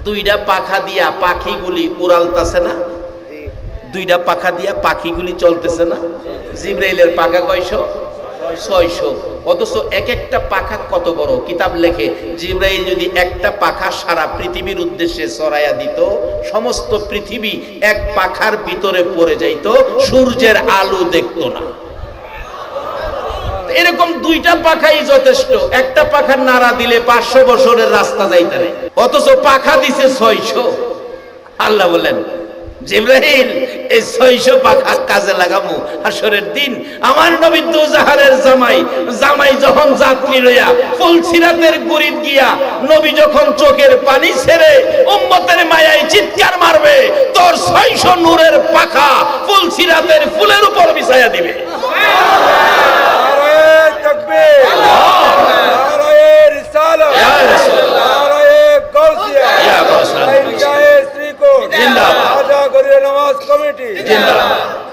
দুইটা পাখা দিয়া পাখিগুলি উড়ালতাছে না, দুইটা পাখা দিয়া পাখিগুলি চলতেছে না। জিবরাইলের পাখা কয়শো? 600। অথচ এক একটা পাখা কত বড়। কিতাব লেখে জিবরাইল যদি একটা পাখা সারা পৃথিবীর উদ্দেশ্যে ছড়াইয়া দিত, সমস্ত পৃথিবী এক পাখার ভিতরে পড়ে যাইত, সূর্যের আলো দেখতো না। এরকম দুইটা পাখাই যথেষ্ট। একটা পাখার নাড়া দিলে 500 বছরের রাস্তা যাইতে নেই, অথচ পাখা দিছে 600। আল্লাহ বলেন জিবরাইল এই 600 পাখা কাজে লাগামু হাসরের দিন। আমার নবী দোজাহারের জামাই যখন যাত্রী লইয়া ফুলসিরাতের গুরিত গিয়া নবী যখন চোখের পানি ছেড়ে উম্মতের মায়ায় চিৎকার মারবে, তোর 600 নূরের পাখা ফুলসিরাতের ফুলের উপর বিছায়া দিবে। নমাজ কমিটি জিন্দাবাদ।